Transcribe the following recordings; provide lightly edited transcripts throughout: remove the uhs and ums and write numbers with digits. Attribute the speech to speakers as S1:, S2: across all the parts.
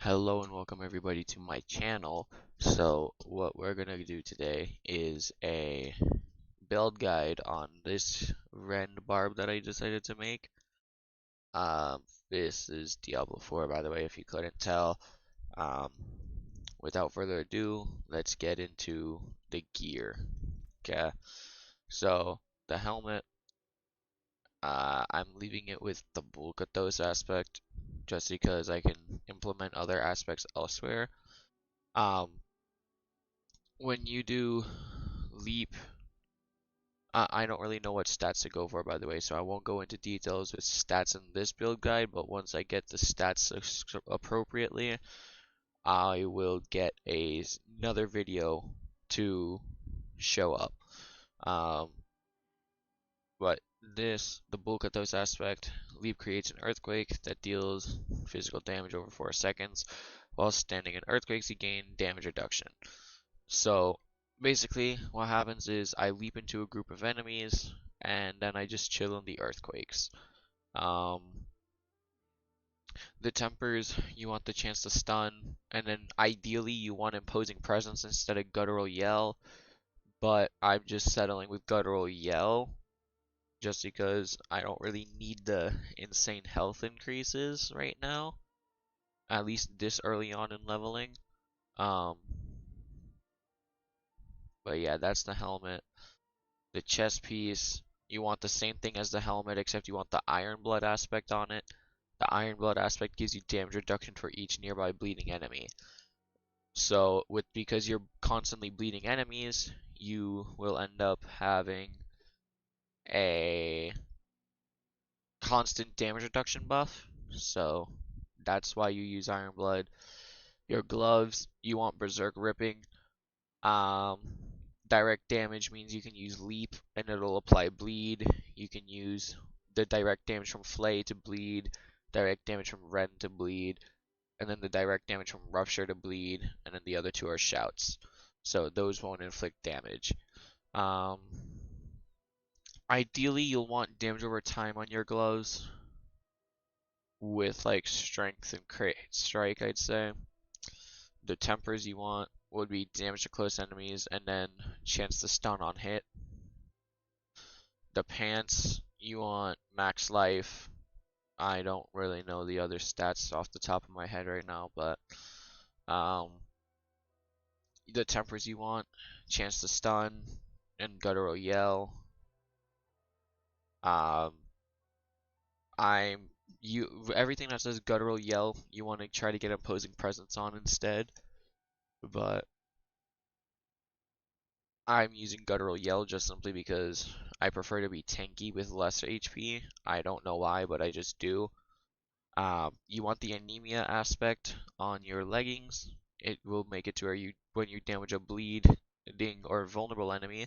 S1: Hello and welcome everybody to my channel. So what we're gonna do today is a build guide on this Rend barb that I decided to make. Um, this is Diablo 4, by the way, if you couldn't tell. Um, Without further ado, let's get into the gear. Okay, so the helmet, I'm leaving it with the Bulkathos aspect just because I can implement other aspects elsewhere. Um, when you do leap, I don't really know what stats to go for, by the way, so I won't go into details with stats in this build guide, but once I get the stats appropriately, I will get another video to show up. Um, but the Bulkathos aspect, leap creates an earthquake that deals physical damage over 4 seconds. While standing in earthquakes, you gain damage reduction. So basically, what happens is I leap into a group of enemies, and then I just chill in the earthquakes. Um, the tempers, you want the chance to stun, and then ideally you want imposing presence instead of guttural yell. But I'm just settling with guttural yell, just because I don't really need the insane health increases right now, at least this early on in leveling. Um, but yeah, that's the helmet. The chest piece, you want the same thing as the helmet, except you want the Iron Blood aspect on it. The Iron Blood aspect gives you damage reduction for each nearby bleeding enemy. So, because you're constantly bleeding enemies, you will end up having a constant damage reduction buff. So, that's why you use Iron Blood. Your gloves, you want Berserk Ripping. Um, Direct damage means you can use leap and it'll apply bleed. You can use the direct damage from flay to bleed, direct damage from rend to bleed, and then the direct damage from rupture to bleed, and then the other two are shouts. So those won't inflict damage. Um, Ideally, you'll want damage over time on your gloves with like strength and strike, I'd say. The tempers you want would be damage to close enemies and then chance to stun on hit. The pants, you want max life. I don't really know the other stats off the top of my head right now, but um, the tempers you want, chance to stun and guttural yell. Um, I'm you everything that says guttural yell, you want to try to get opposing presence on instead, but I'm using guttural yell just simply because I prefer to be tanky with less HP. I don't know why, but I just do. You want the anemia aspect on your leggings. It will make it to where when you damage a bleeding or vulnerable enemy,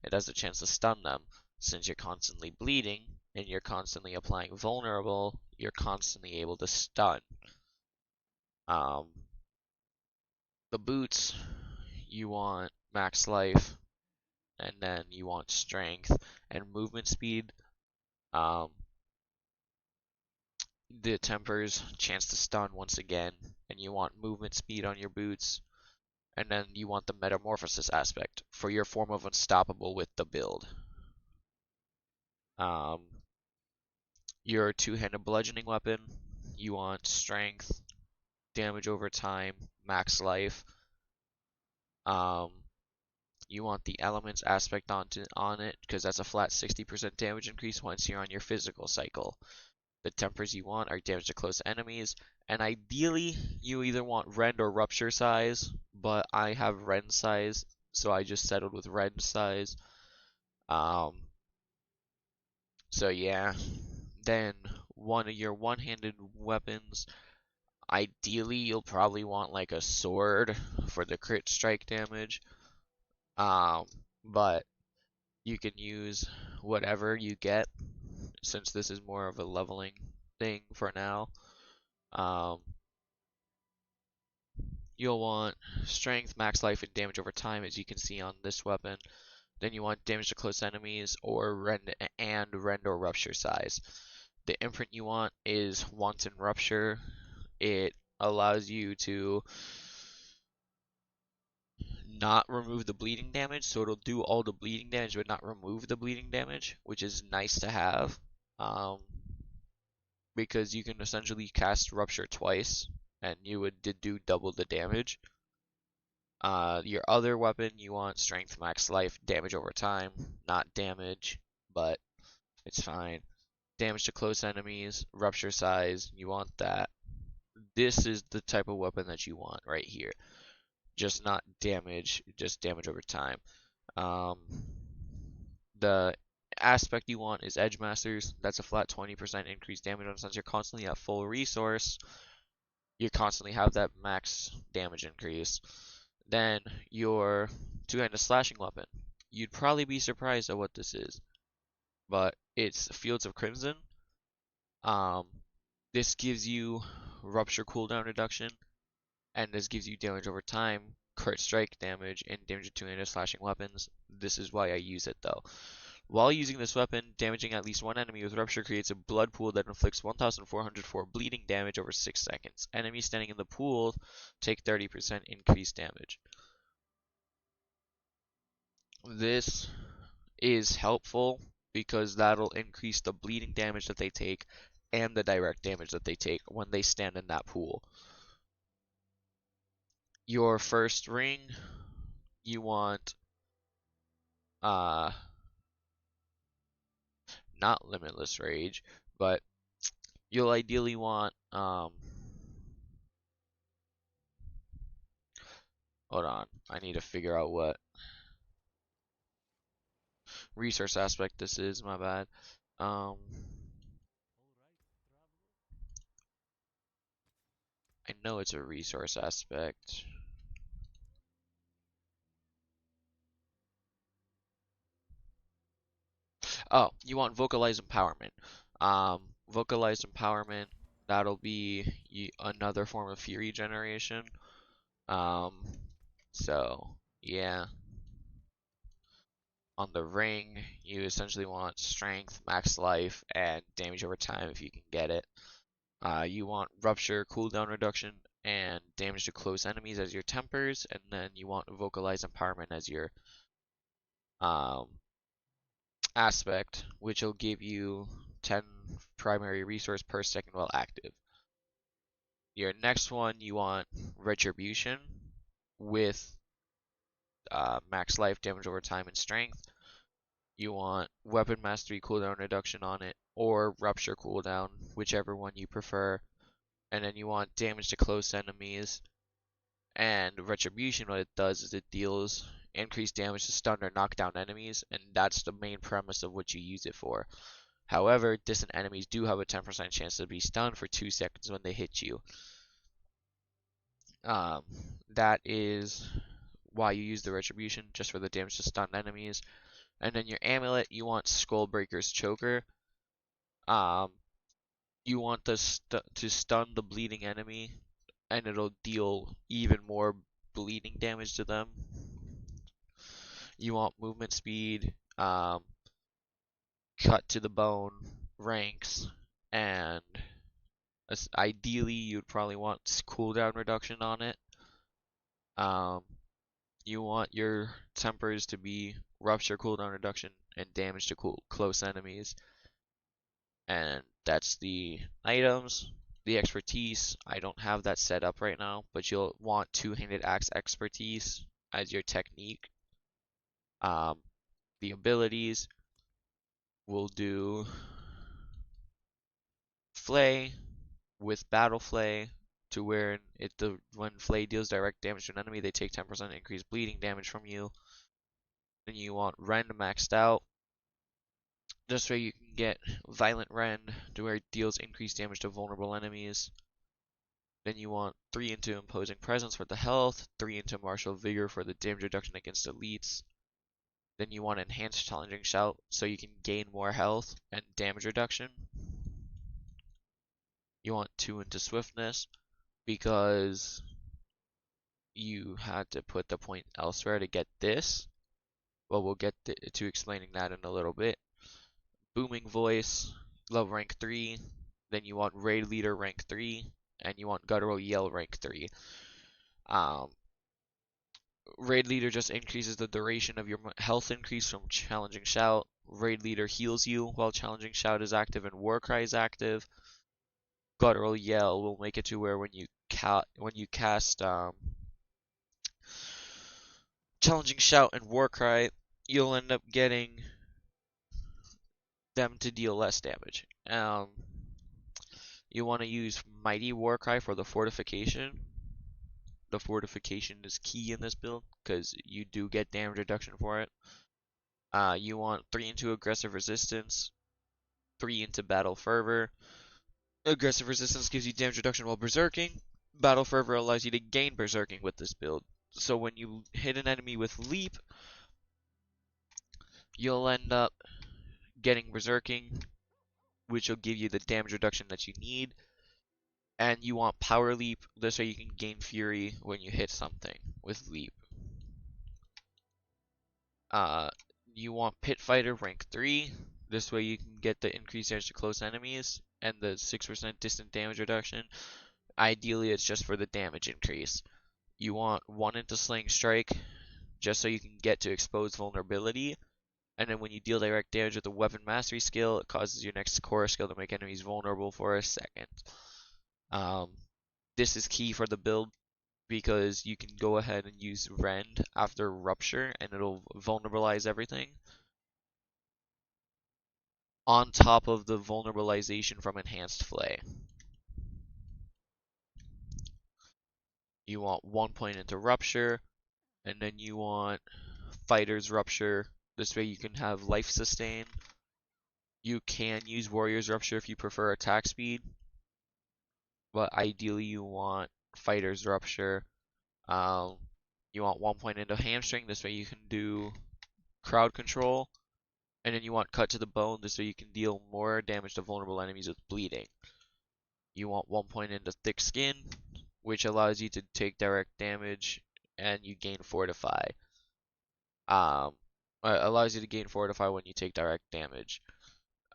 S1: it has a chance to stun them. Since you're constantly bleeding and you're constantly applying vulnerable, you're constantly able to stun. Um, the boots, you want max life, and then you want strength and movement speed. Um, the tempers, chance to stun once again, and you want movement speed on your boots. And then you want the metamorphosis aspect for your form of unstoppable with the build. Um, your two-handed bludgeoning weapon, you want strength, damage over time, max life. Um, you want the elements aspect on it because that's a flat 60% damage increase once you're on your physical cycle. The tempers you want are damage to close enemies, and ideally you either want Rend or Rupture size, but I have Rend size, so I just settled with Rend size. Um, so yeah, then one of your one-handed weapons, ideally you'll probably want like a sword for the crit strike damage. Um, but you can use whatever you get since this is more of a leveling thing for now. Um, you'll want strength, max life, and damage over time, as you can see on this weapon. Then you want damage to close enemies or rend or rupture size. The imprint you want is wanton rupture. It allows you to not remove the bleeding damage, so it'll do all the bleeding damage but not remove the bleeding damage, which is nice to have. Um, because you can essentially cast Rupture twice, and you would do double the damage. Your other weapon, you want Strength, Max Life, damage over time, not damage, but it's fine. Damage to close enemies, Rupture size, you want that. This is the type of weapon that you want right here. Just not damage, just damage over time. Um, the aspect you want is Edge Masters. That's a flat 20% increased damage on since you're constantly at full resource. You constantly have that max damage increase. Then your two-handed slashing weapon. You'd probably be surprised at what this is, but it's Fields of Crimson. Um, this gives you Rupture cooldown reduction, and this gives you damage over time, crit strike damage, and damage to two-handed slashing weapons. This is why I use it though. While using this weapon, damaging at least one enemy with Rupture creates a blood pool that inflicts 1,404 bleeding damage over 6 seconds. Enemies standing in the pool take 30% increased damage. This is helpful because that'll increase the bleeding damage that they take and the direct damage that they take when they stand in that pool. Your first ring, you want uh not Limitless Rage, but you'll ideally want hold on, I need to figure out what resource aspect this is, my bad. Um I know it's a resource aspect. Oh, you want vocalized empowerment. Vocalized empowerment, that'll be another form of fury generation. Um, so yeah, on the ring, you essentially want strength, max life, and damage over time if you can get it. You want rupture, cooldown reduction, and damage to close enemies as your tempers, and then you want vocalized empowerment as your um aspect, which will give you 10 primary resource per second while active. Your next one, you want Retribution with max life, damage over time, and strength. You want Weapon Mastery cooldown reduction on it, or Rupture cooldown, whichever one you prefer. And then you want damage to close enemies. And Retribution, what it does is it deals increased damage to stun or knock down enemies, and that's the main premise of what you use it for. However, distant enemies do have a 10% chance to be stunned for 2 seconds when they hit you. Um, that is why you use the Retribution, just for the damage to stun enemies. And then your amulet, you want Skullbreaker's Choker. Um, you want to stun the bleeding enemy, and it'll deal even more bleeding damage to them. You want movement speed, cut to the bone, ranks, and ideally you'd probably want cooldown reduction on it. Um, you want your tempers to be rupture cooldown reduction and damage to close enemies. And that's the items. The expertise, I don't have that set up right now, but you'll want two-handed axe expertise as your technique. Um, the abilities will do flay with battle flay to where when flay deals direct damage to an enemy, they take 10% increased bleeding damage from you. Then you want rend maxed out. This way you can get violent rend to where it deals increased damage to vulnerable enemies. Then you want 3 into imposing presence for the health, 3 into martial vigor for the damage reduction against elites. Then you want enhanced challenging shout so you can gain more health and damage reduction. You want 2 into swiftness because you had to put the point elsewhere to get this. Well, we'll get to explaining that in a little bit. Booming voice, level rank 3. Then you want raid leader rank 3, and you want Guttural Yell rank 3. Um, Raid Leader just increases the duration of your health increase from Challenging Shout. Raid Leader heals you while Challenging Shout is active and Warcry is active. Guttural Yell will make it to where when you cast Challenging Shout and Warcry, you'll end up getting them to deal less damage. You want to use Mighty Warcry for the fortification. The fortification is key in this build because you do get damage reduction for it. You want 3 into aggressive resistance, 3 into battle fervor. Aggressive resistance gives you damage reduction while berserking. Battle fervor allows you to gain berserking with this build. So when you hit an enemy with leap, you'll end up getting berserking, which will give you the damage reduction that you need. And you want power leap, this way you can gain fury when you hit something with leap. You want Pit Fighter rank 3. This way you can get the increased damage to close enemies and the 6% distant damage reduction. Ideally, it's just for the damage increase. You want 1 into Slaying Strike, just so you can get to expose vulnerability. And then when you deal direct damage with the Weapon Mastery skill, it causes your next core skill to make enemies vulnerable for a second. This is key for the build because you can go ahead and use Rend after Rupture and it'll vulnerabilize everything. On top of the vulnerabilization from Enhanced Flay. You want 1 point into Rupture, and then you want Fighter's Rupture. This way you can have life sustain. You can use Warrior's Rupture if you prefer attack speed, but ideally you want Fighter's Rupture. You want 1 point into Hamstring. This way you can do crowd control. And then you want Cut to the Bone. This way you can deal more damage to vulnerable enemies with bleeding. You want 1 point into Thick Skin, which allows you to take direct damage and you gain Fortify. Allows you to gain Fortify when you take direct damage.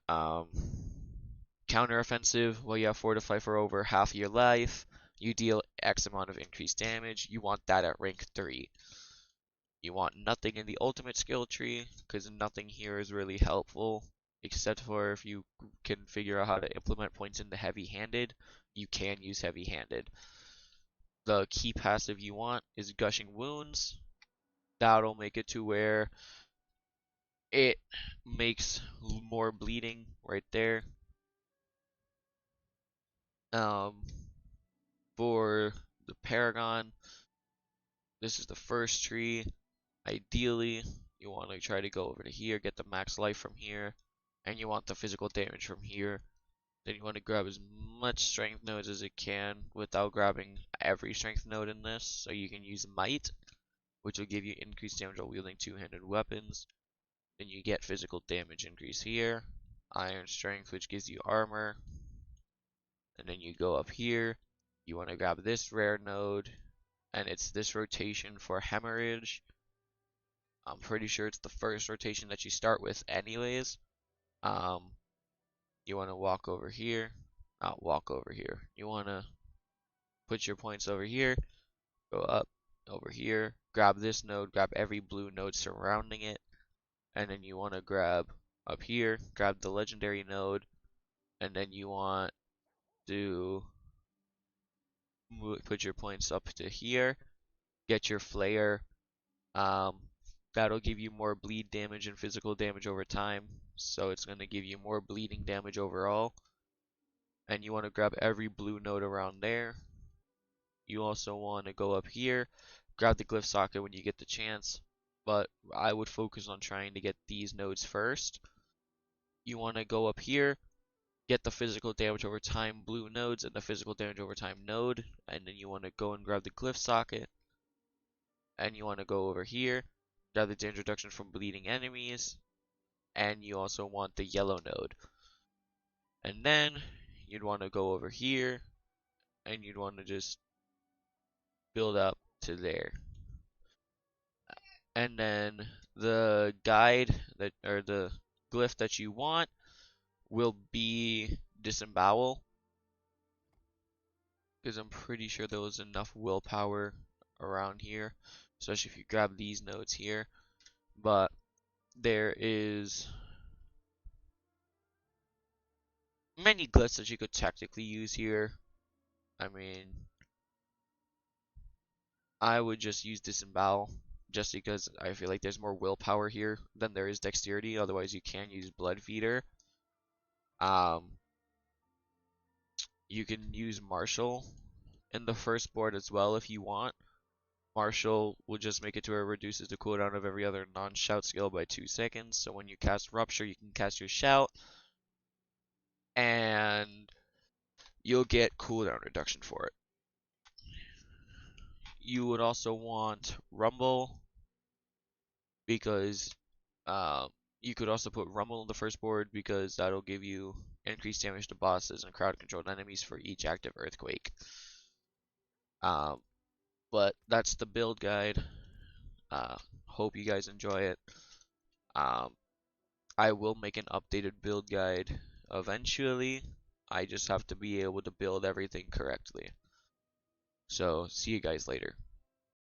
S1: Counter offensive, well, you have Fortify for over half your life. You deal X amount of increased damage. You want that at rank 3. You want nothing in the ultimate skill tree, because nothing here is really helpful, except for if you can figure out how to implement points into heavy-handed, you can use heavy-handed. The key passive you want is Gushing Wounds. That'll make it to where it makes more bleeding right there. For the Paragon, this is the first tree. Ideally, you want to try to go over to here, get the max life from here, and you want the physical damage from here. Then you want to grab as much strength nodes as it can without grabbing every strength node in this. So you can use Might, which will give you increased damage while wielding two-handed weapons. Then you get physical damage increase here. Iron Strength, which gives you armor. And then you go up here. You want to grab this rare node, and it's this rotation for Hemorrhage. I'm pretty sure it's the first rotation that you start with anyways. You want to walk over here. Not walk over here. You want to put your points over here. Go up over here. Grab this node. Grab every blue node surrounding it. And then you want to grab up here. Grab the legendary node. And then you want to put your points up to here. Get your flare. That'll give you more bleed damage and physical damage over time. So it's going to give you more bleeding damage overall. And you want to grab every blue node around there. You also want to go up here, grab the glyph socket when you get the chance, but I would focus on trying to get these nodes first. You want to go up here, get the physical damage over time blue nodes and the physical damage over time node, and then you want to go and grab the glyph socket, and you want to go over here, grab the damage reduction from bleeding enemies, and you also want the yellow node. And then you'd want to go over here, and you'd want to just build up to there. And then the guide that, or the glyph that you want will be Disembowel. because I'm pretty sure there was enough willpower around here, especially if you grab these nodes here. But there is many glyphs that you could technically use here. I mean, I would just use disembowel just because I feel like there's more willpower here than there is dexterity. Otherwise, you can use blood feeder. Um, you can use martial in the first board as well if you want. Martial will just make it to where it reduces the cooldown of every other non-shout skill by 2 seconds. So when you cast Rupture, you can cast your shout, and you'll get cooldown reduction for it. You would also want Rumble because you could also put Rumble in the first board because that'll give you increased damage to bosses and crowd-controlled enemies for each active Earthquake. Um, but that's the build guide. Hope you guys enjoy it. Um, I will make an updated build guide eventually. I just have to be able to build everything correctly. So, see you guys later.